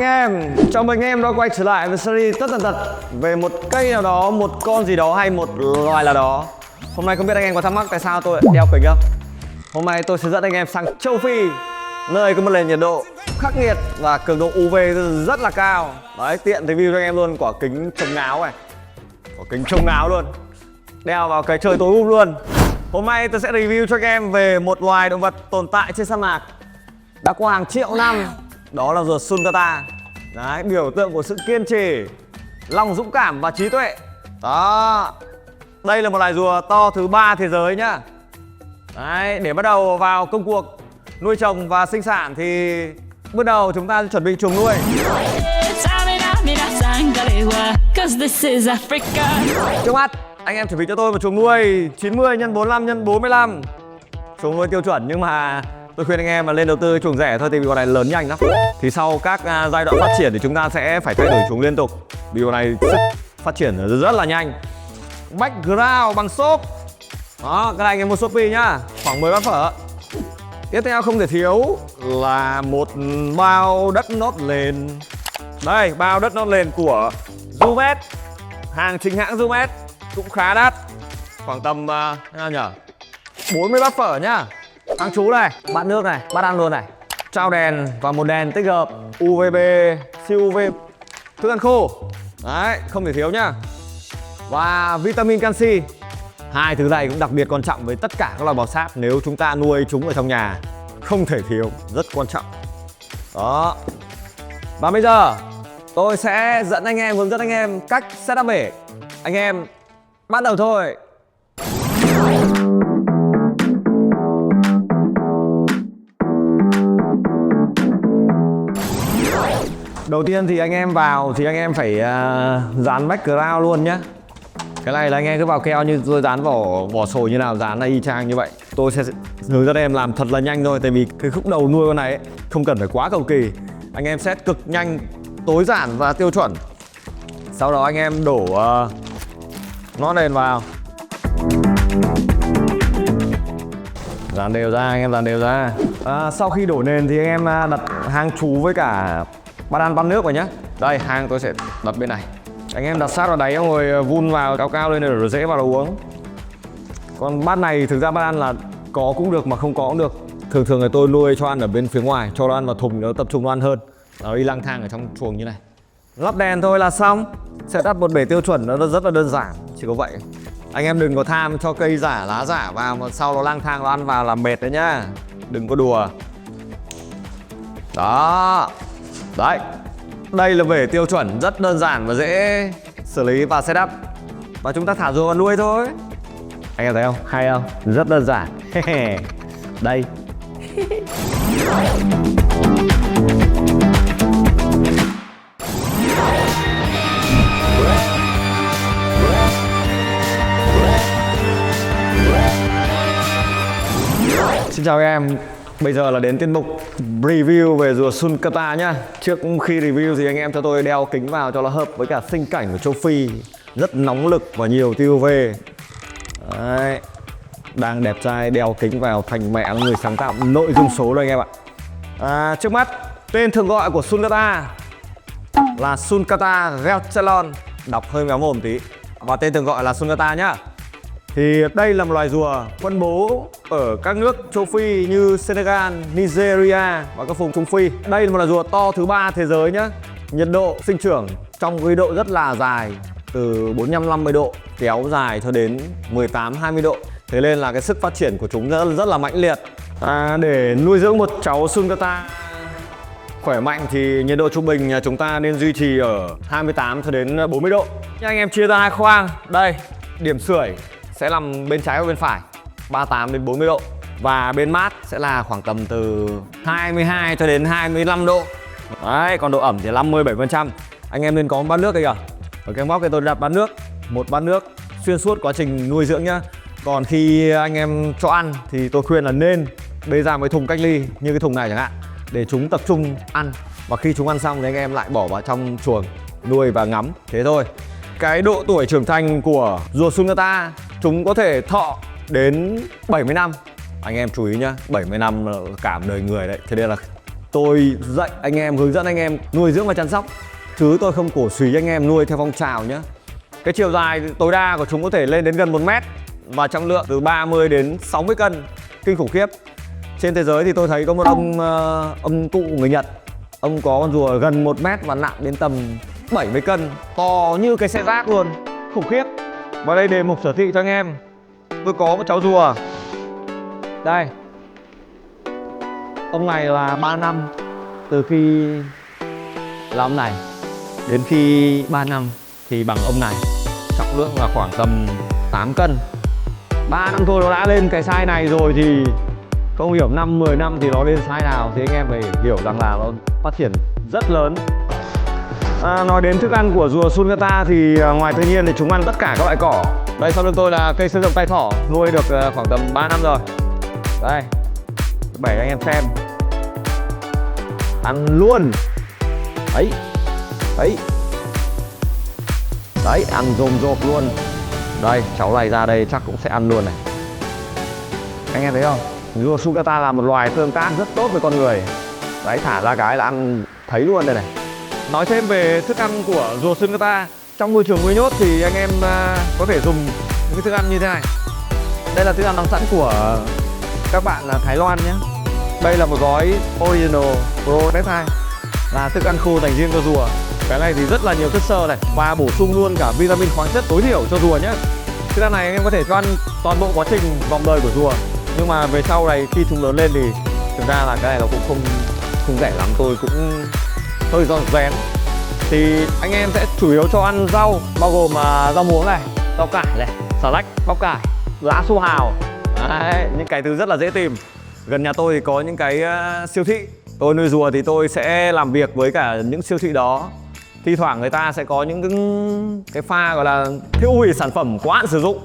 anh em, chào mừng anh em đã quay trở lại với series Tất Tần Tật về một cây nào đó, một con gì đó hay một loài nào đó. Hôm nay không biết anh em có thắc mắc tại sao tôi lại đeo kính không? Hôm nay tôi sẽ dẫn anh em sang châu Phi, nơi có một nền nhiệt độ khắc nghiệt và cường độ UV rất là cao. Đấy, tiện review cho anh em luôn quả kính chống ngáo này, quả kính chống ngáo luôn, đeo vào cái trời tối luôn. Hôm nay tôi sẽ review cho anh em về một loài động vật tồn tại trên sa mạc đã qua hàng triệu năm. Đó là rùa Sulcata. Đấy, biểu tượng của sự kiên trì, lòng dũng cảm và trí tuệ. Đó, đây là một loài rùa to thứ 3 thế giới nhá. Đấy, để bắt đầu vào công cuộc nuôi trồng và sinh sản thì bước đầu chúng ta chuẩn bị chuồng nuôi. Trước mắt anh em chuẩn bị cho tôi một chuồng nuôi 90 x 45 x 45. Chuồng nuôi tiêu chuẩn nhưng mà tôi khuyên anh em mà lên đầu tư chuồng rẻ thôi, thì vì con này lớn nhanh lắm. Thì sau các giai đoạn phát triển thì chúng ta sẽ phải thay đổi chuồng liên tục, vì con này sức phát triển rất là nhanh. Background bằng xốp. Đó, cái này anh em mua Shopee nhá, khoảng 10 bát phở. Tiếp theo không thể thiếu là một bao đất nót nền. Đây, bao đất nót nền của Zumet, hàng chính hãng Zumet, cũng khá đắt, khoảng tầm nhỉ 40 bát phở nhá. Hàng chú này, bát nước này, bát ăn luôn này, trao đèn và một đèn tích hợp UVB, siêu UV, thức ăn khô. Đấy, không thể thiếu nhá. Và vitamin canxi. Hai thứ này cũng đặc biệt quan trọng với tất cả các loài bò sát. Nếu chúng ta nuôi chúng ở trong nhà, không thể thiếu, rất quan trọng. Đó. Và bây giờ tôi sẽ dẫn anh em, hướng dẫn anh em cách setup bể. Anh em bắt đầu thôi. Đầu tiên thì anh em vào thì anh em phải dán background luôn nhá. Cái này là anh em cứ vào keo như tôi dán vỏ sồi như nào, dán là y chang như vậy. Tôi sẽ hướng dẫn em làm thật là nhanh thôi, tại vì cái khúc đầu nuôi con này ấy, không cần phải quá cầu kỳ. Anh em set cực nhanh, tối giản và tiêu chuẩn. Sau đó anh em đổ nót nền vào, dàn đều ra, anh em dàn đều ra. Sau khi đổ nền thì anh em đặt hang chú với cả bát ăn bát nước vào nhá. Đây, hang tôi sẽ đặt bên này. Anh em đặt sát vào đáy rồi vun vào cao cao lên để dễ vào uống. Còn bát này thực ra bát ăn là có cũng được mà không có cũng được. Thường thường là tôi nuôi cho ăn ở bên phía ngoài, cho nó ăn vào thùng nó tập trung nó ăn hơn. Nó đi lang thang ở trong chuồng như này. Lắp đèn thôi là xong. Setup một bể tiêu chuẩn nó rất là đơn giản, chỉ có vậy. Anh em đừng có tham cho cây giả, lá giả vào mà sau nó lang thang nó ăn vào là mệt đấy nhá. Đừng có đùa. Đó. Đấy. Đây là bể tiêu chuẩn rất đơn giản và dễ xử lý và setup. Và chúng ta thả rùa vào nuôi thôi. Anh em thấy không? Hay không? Rất đơn giản. Đây. Xin chào các em. Bây giờ là đến tiết mục review về rùa Sulcata nhá. Trước khi review thì anh em cho tôi đeo kính vào cho nó hợp với cả sinh cảnh của châu Phi. Rất nóng lực và nhiều tia UV. Đấy. Đang đẹp trai, đeo kính vào thành mẹ người sáng tạo nội dung số rồi anh em ạ. Trước mắt, tên thường gọi của Sulcata là Sulcata Geltelon. Đọc hơi méo mồm tí. Và tên thường gọi là Sulcata nhá. Thì đây là một loài rùa phân bố ở các nước châu Phi như Senegal, Nigeria và các vùng Trung Phi. Đây là một loài rùa to thứ 3 thế giới nhá. Nhiệt độ sinh trưởng trong cái độ rất là dài, từ 45-50 độ kéo dài cho đến 18-20 độ. Thế nên là cái sức phát triển của chúng rất là mãnh liệt. Để nuôi dưỡng một cháu Sulcata khỏe mạnh thì nhiệt độ trung bình chúng ta nên duy trì ở 28 cho đến 40 độ. Nhưng anh em chia ra hai khoang. Đây, điểm sưởi sẽ nằm bên trái và bên phải, 38 đến 40 độ. Và bên mát sẽ là khoảng tầm từ 22 cho đến 25 độ. Đấy, còn độ ẩm thì 57%. Anh em nên có một bát nước đây kìa. Ở cái móc cái tôi đặt bát nước, một bát nước xuyên suốt quá trình nuôi dưỡng nhá. Còn khi anh em cho ăn thì tôi khuyên là nên bê ra mấy thùng cách ly như cái thùng này chẳng hạn, để chúng tập trung ăn. Và khi chúng ăn xong thì anh em lại bỏ vào trong chuồng nuôi và ngắm. Thế thôi. Cái độ tuổi trưởng thành của rùa Sulcata chúng có thể thọ đến 70 năm. Anh em chú ý nhá, 70 năm là cả một đời người đấy. Thế nên là tôi dạy anh em, hướng dẫn anh em nuôi dưỡng và chăm sóc, chứ tôi không cổ suý anh em nuôi theo phong trào nhé. Cái chiều dài tối đa của chúng có thể lên đến gần 1 mét và trọng lượng từ 30 đến 60 cân, kinh khủng khiếp. Trên thế giới thì tôi thấy có một ông cụ người Nhật, ông có con rùa gần 1 mét và nặng đến tầm 70 cân, to như cái xe rác luôn, khủng khiếp. Và đây đề mục sở thị cho anh em. Tôi có một cháu rùa. Đây. Ông này là 3 năm từ khi là ông này đến khi 3 năm thì bằng ông này. Trọng lượng là khoảng tầm 8 cân. 3 năm thôi nó đã lên cái size này rồi thì không hiểu 5-10 năm thì nó lên size nào, thì anh em phải hiểu rằng là nó phát triển rất lớn. Nói đến thức ăn của rùa Sulcata thì ngoài tự nhiên thì chúng ăn tất cả các loại cỏ. Đây sau lưng tôi là cây xương rồng tai thỏ, nuôi được khoảng tầm 3 năm rồi. Đây, bày anh em xem. Ăn luôn. Đấy. Đấy. Đấy, ăn rôm rộp luôn. Đây, cháu này ra đây chắc cũng sẽ ăn luôn này. Anh em thấy không? Rùa Sulcata là một loài tương tác rất tốt với con người. Đấy, thả ra cái là ăn thấy luôn đây này. Nói thêm về thức ăn của rùa Sulcata. Trong môi trường nuôi nhốt thì anh em có thể dùng những cái thức ăn như thế này. Đây là thức ăn đóng sẵn của các bạn là Thái Loan nhé. Đây là một gói Original Pro Peptide, là thức ăn khô dành riêng cho rùa. Cái này thì rất là nhiều chất xơ này và bổ sung luôn cả vitamin khoáng chất tối thiểu cho rùa nhé. Thức ăn này anh em có thể cho ăn toàn bộ quá trình vòng đời của rùa. Nhưng mà về sau này khi chúng lớn lên thì thực ra là cái này nó cũng không rẻ lắm, tôi cũng hơi giòn rén. Thì anh em sẽ chủ yếu cho ăn rau, bao gồm rau muống này, rau cải này, xà lách, bắp cải, lá su hào. Đấy, những cái thứ rất là dễ tìm. Gần nhà tôi thì có những cái siêu thị. Tôi nuôi rùa thì tôi sẽ làm việc với cả những siêu thị đó. Thi thoảng người ta sẽ có những cái pha gọi là tiêu hủy sản phẩm quá hạn sử dụng.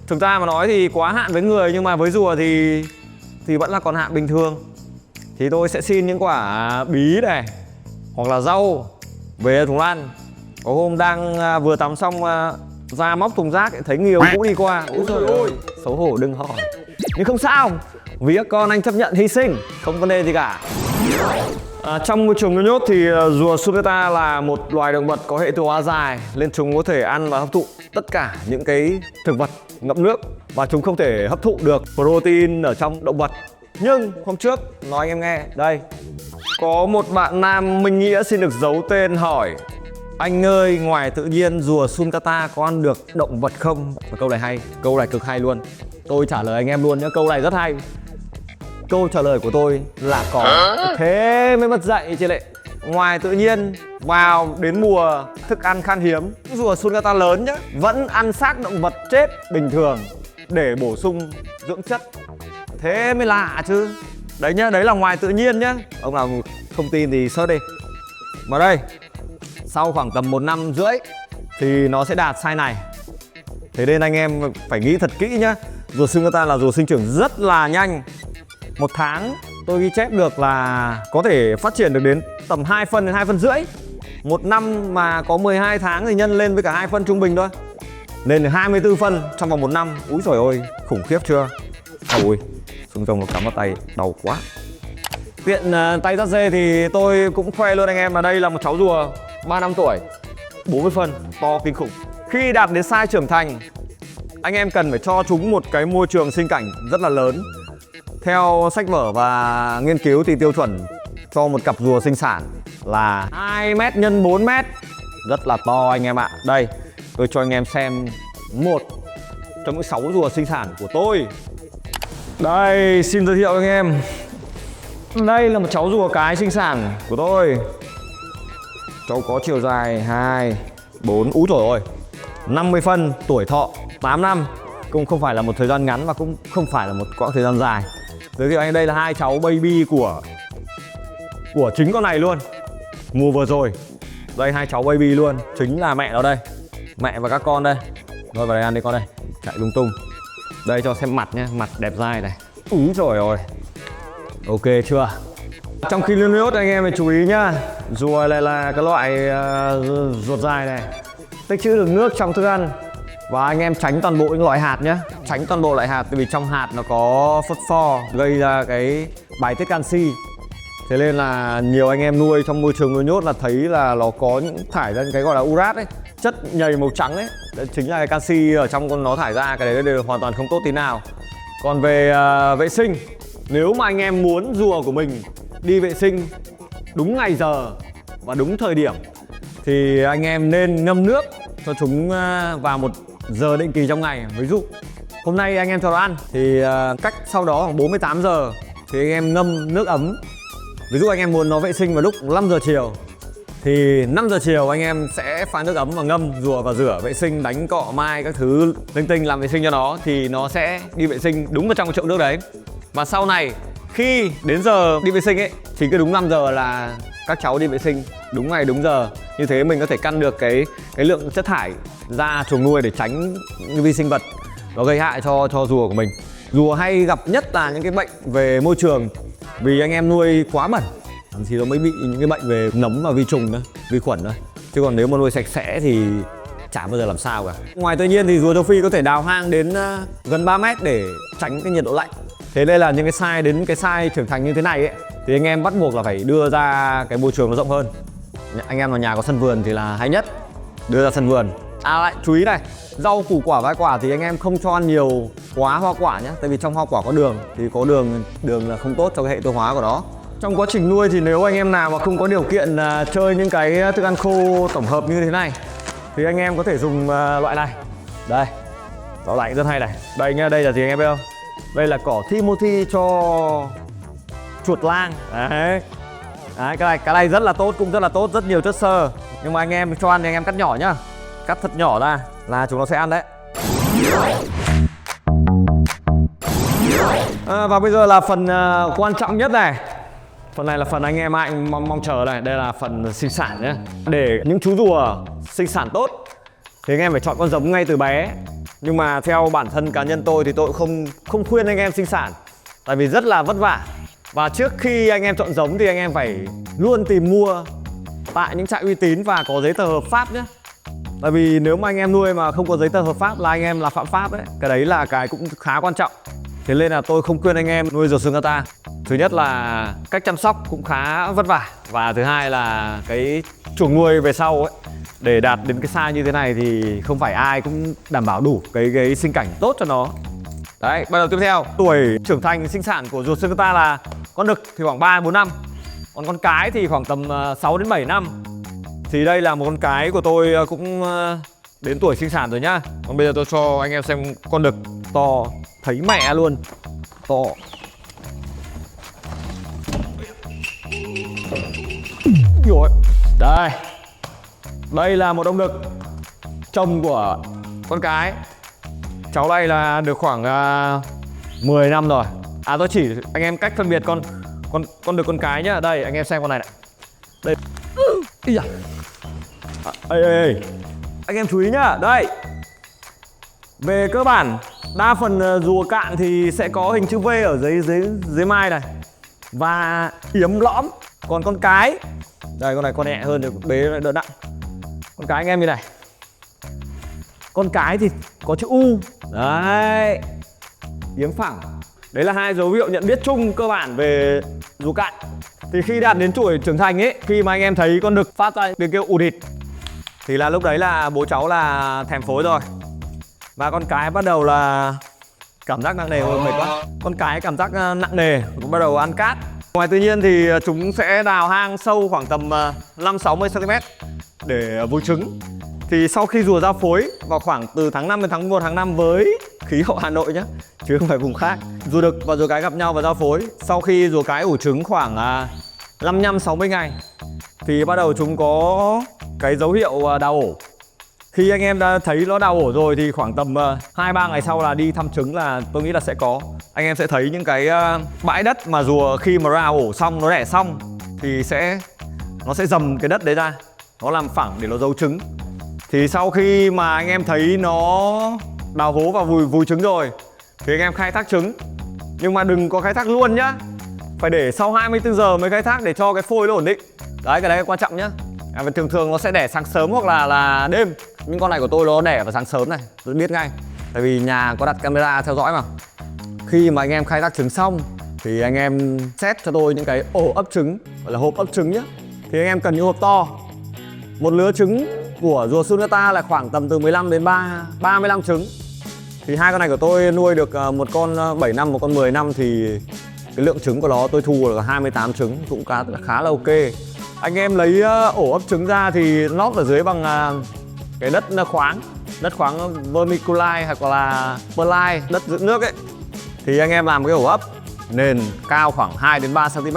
Thực ra mà nói thì quá hạn với người, nhưng mà với rùa thì vẫn là còn hạn bình thường. Thì tôi sẽ xin những quả bí này hoặc là rau về thùng lăn. Có hôm đang vừa tắm xong ra móc thùng rác thấy người ông cũ đi qua. Úi trời ơi, xấu hổ đừng hỏi. Nhưng không sao, vì các con anh chấp nhận hy sinh, không vấn đề gì cả. Trong môi trường nuôi nhốt thì rùa Sulcata là một loài động vật có hệ tiêu hóa dài, nên chúng có thể ăn và hấp thụ tất cả những cái thực vật ngậm nước, và chúng không thể hấp thụ được protein ở trong động vật. Nhưng hôm trước nói anh em nghe, đây có một bạn nam Minh Nghĩa xin được giấu tên hỏi: anh ơi, ngoài tự nhiên rùa Sulcata có ăn được động vật không? Và câu này hay, câu này cực hay luôn. Tôi trả lời anh em luôn nhé, câu này rất hay. Câu trả lời của tôi là có. Thế mới mất dạy chị lệ. Ngoài tự nhiên, vào đến mùa thức ăn khan hiếm, rùa Sulcata lớn nhá vẫn ăn xác động vật chết bình thường để bổ sung dưỡng chất. Thế mới lạ chứ. Đấy nhá, đấy là ngoài tự nhiên nhá. Ông nào không tin thì search đi. Mà đây, sau khoảng tầm 1 năm rưỡi thì nó sẽ đạt size này. Thế nên anh em phải nghĩ thật kỹ nhá. Rùa Sulcata là rùa sinh trưởng rất là nhanh. 1 tháng tôi ghi chép được là có thể phát triển được đến tầm 2 phân đến 2 phân rưỡi. 1 năm mà có 12 tháng thì nhân lên với cả 2 phân trung bình thôi, lên được 24 phân trong vòng 1 năm. Úi trời ơi, khủng khiếp chưa? Ôi, xương rồng nó cắm vào tay, đau quá. Tiện tay dắt dê thì tôi cũng khoe luôn anh em là đây là một cháu rùa 3 năm tuổi, 40 phân, to kinh khủng. Khi đạt đến size trưởng thành, anh em cần phải cho chúng một cái môi trường sinh cảnh rất là lớn. Theo sách vở và nghiên cứu thì tiêu chuẩn cho một cặp rùa sinh sản là 2 m x 4 m. Rất là to anh em ạ. Đây, tôi cho anh em xem một trong những 6 rùa sinh sản của tôi. Đây, xin giới thiệu anh em. Đây là một cháu rùa cái sinh sản của tôi. Cháu có chiều dài 2, 4, úi trời ơi, 50 phân, tuổi thọ 8 năm. Cũng không phải là một thời gian ngắn và cũng không phải là một quãng thời gian dài. Giới thiệu anh đây là 2 cháu baby của chính con này luôn. Mùa vừa rồi. Đây 2 cháu baby luôn, chính là mẹ nó đây. Mẹ và các con đây. Rồi vào đây ăn đi con đây. Chạy lung tung. Đây cho xem mặt nhé, mặt đẹp dai này. Úi trời ơi. Ok chưa? Trong khi nuôi nhốt anh em phải chú ý nhá. Rùa này là cái loại ruột dài này, tích trữ được nước trong thức ăn. Và anh em tránh toàn bộ những loại hạt nhé. Tránh toàn bộ loại hạt, vì trong hạt nó có phốt pho gây ra cái bài tiết canxi. Thế nên là nhiều anh em nuôi trong môi trường nuôi nhốt là thấy là nó có những thải ra những cái gọi là urat ấy, chất nhầy màu trắng ấy. Đấy chính là cái canxi ở trong con nó thải ra, cái đấy đều hoàn toàn không tốt tí nào. Còn về vệ sinh, nếu mà anh em muốn rùa của mình đi vệ sinh đúng ngày giờ và đúng thời điểm thì anh em nên ngâm nước cho chúng vào một giờ định kỳ trong ngày. Ví dụ hôm nay anh em cho nó ăn thì cách sau đó khoảng 48 giờ thì anh em ngâm nước ấm. Ví dụ anh em muốn nó vệ sinh vào lúc 5 giờ chiều thì 5 giờ chiều anh em sẽ pha nước ấm và ngâm rùa và rửa vệ sinh, đánh cọ mai các thứ linh tinh làm vệ sinh cho nó thì nó sẽ đi vệ sinh đúng vào trong cái chậu nước đấy. Và sau này khi đến giờ đi vệ sinh ấy, thì cứ đúng 5 giờ là các cháu đi vệ sinh đúng ngày đúng giờ. Như thế mình có thể căn được cái lượng chất thải ra chuồng nuôi để tránh những vi sinh vật nó gây hại cho rùa của mình. Rùa hay gặp nhất là những cái bệnh về môi trường, vì anh em nuôi quá bẩn thì nó mới bị những cái bệnh về nấm và vi trùng đó, vi khuẩn thôi. Chứ còn nếu mà nuôi sạch sẽ thì chả bao giờ làm sao cả. Ngoài tự nhiên thì rùa châu Phi có thể đào hang đến gần 3 mét để tránh cái nhiệt độ lạnh. Thế nên là những cái size đến cái size trưởng thành như thế này ấy, thì anh em bắt buộc là phải đưa ra cái môi trường nó rộng hơn. Anh em vào nhà có sân vườn thì là hay nhất, đưa ra sân vườn. Lại chú ý này, rau củ quả vai quả thì anh em không cho ăn nhiều quá hoa quả nhé. Tại vì trong hoa quả có đường, thì có đường là không tốt cho cái hệ tiêu hóa của nó. Trong quá trình nuôi thì nếu anh em nào mà không có điều kiện chơi những cái thức ăn khô tổng hợp như thế này thì anh em có thể dùng loại này. Đây, bảo lạnh rất hay này. Đây nha, đây là gì anh em biết không? Đây là cỏ Timothy cho chuột lang. Đấy, cái này rất là tốt, cũng rất là tốt, rất nhiều chất xơ. Nhưng mà anh em cho ăn thì anh em cắt nhỏ nhá. Cắt thật nhỏ ra là chúng nó sẽ ăn đấy. Và bây giờ là phần quan trọng nhất này. Phần này là phần anh em ai mong chờ này. Đây là phần sinh sản nhé. Để những chú rùa sinh sản tốt thì anh em phải chọn con giống ngay từ bé. Nhưng mà theo bản thân cá nhân tôi thì tôi không khuyên anh em sinh sản, tại vì rất là vất vả. Và trước khi anh em chọn giống thì anh em phải luôn tìm mua tại những trại uy tín và có giấy tờ hợp pháp nhé. Tại vì nếu mà anh em nuôi mà không có giấy tờ hợp pháp là anh em là phạm pháp đấy. Cái đấy là cái cũng khá quan trọng. Thế nên là tôi không khuyên anh em nuôi rùa Sungata. Thứ nhất là cách chăm sóc cũng khá vất vả. Và thứ hai là cái chuồng nuôi về sau ấy, để đạt đến cái size như thế này thì không phải ai cũng đảm bảo đủ cái sinh cảnh tốt cho nó. Đấy, bắt đầu tiếp theo. Tuổi trưởng thành sinh sản của rùa Sungata là con đực thì khoảng 3-4 năm. Còn con cái thì khoảng tầm 6-7 năm. Thì đây là một con cái của tôi cũng đến tuổi sinh sản rồi nhá. Còn bây giờ tôi cho anh em xem con đực to thấy mẹ luôn. To. Rồi. Đây. Đây là một ông đực chồng của con cái. Cháu này là được khoảng 10 năm rồi. Tôi chỉ anh em cách phân biệt con đực con cái nhá. Đây anh em xem con này này. Đây. Ý da. Ê. Anh em chú ý nhá. Đây. Về cơ bản đa phần rùa cạn thì sẽ có hình chữ V ở dưới mai này và yếm lõm. Còn con cái, đây con này con nhẹ hơn thì bế đỡ nặng. Con cái anh em như này. Con cái thì có chữ U. Đấy. Yếm phẳng. Đấy là hai dấu hiệu nhận biết chung cơ bản về rùa cạn. Thì khi đạt đến tuổi trưởng thành ấy, khi mà anh em thấy con đực phát ra tiếng kêu ụt ịt thì là lúc đấy là bố cháu là thèm phối rồi. Và con cái bắt đầu là cảm giác nặng nề, mệt quá. Con cái cảm giác nặng nề, cũng bắt đầu ăn cát. Ngoài tự nhiên thì chúng sẽ đào hang sâu khoảng tầm 5-60 cm để vui trứng. Thì sau khi rùa ra phối vào khoảng từ tháng 5 đến tháng 1 tháng 5 với khí hậu Hà Nội nhé, chứ không phải vùng khác. Rùa đực và rùa cái gặp nhau và ra phối. Sau khi rùa cái ủ trứng khoảng 55-60 ngày thì bắt đầu chúng có cái dấu hiệu đào ổ. Khi anh em đã thấy nó đào ổ rồi thì khoảng tầm 2-3 ngày sau là đi thăm trứng là tôi nghĩ là sẽ có. Anh em sẽ thấy những cái bãi đất mà rùa khi mà đào ổ xong, nó đẻ xong thì nó sẽ dầm cái đất đấy ra, nó làm phẳng để nó giấu trứng. Thì sau khi mà anh em thấy nó đào hố và vùi trứng rồi thì anh em khai thác trứng. Nhưng mà đừng có khai thác luôn nhá, phải để sau 24 giờ mới khai thác để cho cái phôi nó ổn định. Đấy, cái đấy là quan trọng nhá. Thường nó sẽ đẻ sáng sớm hoặc là đêm. Nhưng con này của tôi nó đẻ vào sáng sớm này, tôi biết ngay. Tại vì nhà có đặt camera theo dõi mà. Khi mà anh em khai thác trứng xong thì anh em set cho tôi những cái ổ ấp trứng, gọi là hộp ấp trứng nhé. Thì anh em cần những hộp to. Một lứa trứng của rùa Sulcata là khoảng tầm từ 15 đến 35 trứng. Thì hai con này của tôi nuôi được một con 7 năm, một con 10 năm thì cái lượng trứng của nó tôi thu được 28 trứng, cũng khá là ok. Anh em lấy ổ ấp trứng ra thì lót ở dưới bằng cái đất khoáng vermiculite hoặc là perlite, đất giữ nước ấy. Thì anh em làm cái ổ ấp nền cao khoảng 2 đến 3 cm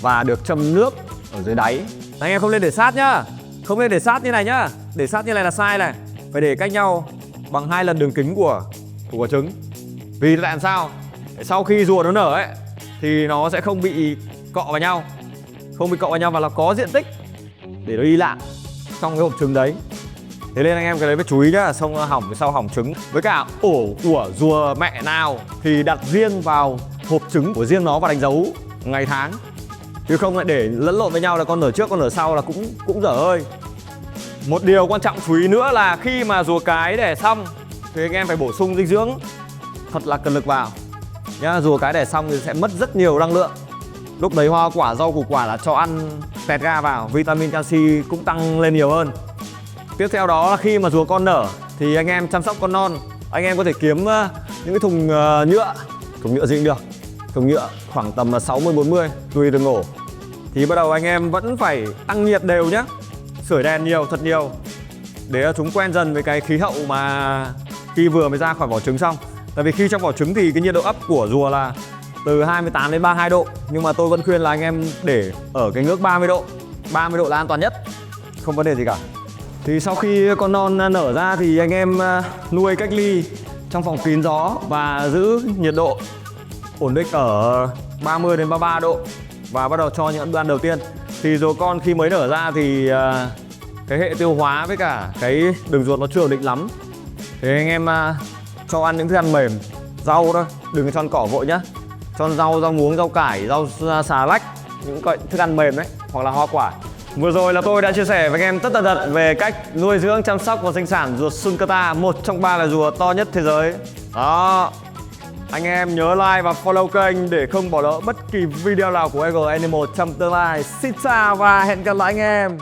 và được châm nước ở dưới đáy. Anh em không nên để sát nhá, không nên để sát như này nhá. Để sát như này là sai này, phải để cách nhau bằng 2 lần đường kính của quả trứng. Vì tại làm sao? Để sau khi rùa nó nở ấy thì nó sẽ không bị cọ vào nhau, và nó có diện tích để nó đi lại trong cái hộp trứng đấy. Thế nên anh em cái đấy phải chú ý nhá, xong sau hỏng trứng. Với cả ổ của rùa mẹ nào thì đặt riêng vào hộp trứng của riêng nó và đánh dấu ngày tháng, chứ không lại để lẫn lộn với nhau là con nở trước con nở sau là cũng dở hơi. Một điều quan trọng chú ý nữa là khi mà rùa cái đẻ xong thì anh em phải bổ sung dinh dưỡng thật là cần lực vào nhá. Rùa cái đẻ xong thì sẽ mất rất nhiều năng lượng. Lúc đấy hoa quả, rau củ quả là cho ăn tẹt ga vào, vitamin canxi cũng tăng lên nhiều hơn. Tiếp theo đó là khi mà rùa con nở thì anh em chăm sóc con non, anh em có thể kiếm những cái thùng nhựa gì cũng được, thùng nhựa khoảng tầm 60-40 tùy từng ổ. Thì bắt đầu anh em vẫn phải tăng nhiệt đều nhé, sưởi đèn nhiều, thật nhiều để chúng quen dần với cái khí hậu mà khi vừa mới ra khỏi vỏ trứng xong. Tại vì khi trong vỏ trứng thì cái nhiệt độ ấp của rùa là từ 28 đến 32 độ, nhưng mà tôi vẫn khuyên là anh em để ở cái ngưỡng 30 độ. 30 độ là an toàn nhất, không vấn đề gì cả. Thì sau khi con non nở ra thì anh em nuôi cách ly trong phòng kín gió và giữ nhiệt độ ổn định ở 30 đến 33 độ và bắt đầu cho những bữa ăn đầu tiên. Thì rùa con khi mới nở ra thì cái hệ tiêu hóa với cả cái đường ruột nó chưa ổn định lắm. Thì anh em cho ăn những thức ăn mềm, rau thôi, đừng cho ăn cỏ vội nhá. Cho ăn rau muống, rau cải, rau xà lách, những thức ăn mềm đấy, hoặc là hoa quả. Vừa rồi là tôi đã chia sẻ với anh em tất tần tật về cách nuôi dưỡng, chăm sóc và sinh sản rùa Sulcata, một trong 3 loài rùa to nhất thế giới. Đó. Anh em nhớ like và follow kênh để không bỏ lỡ bất kỳ video nào của Eagle Animal trong tương lai. Xin chào và hẹn gặp lại anh em.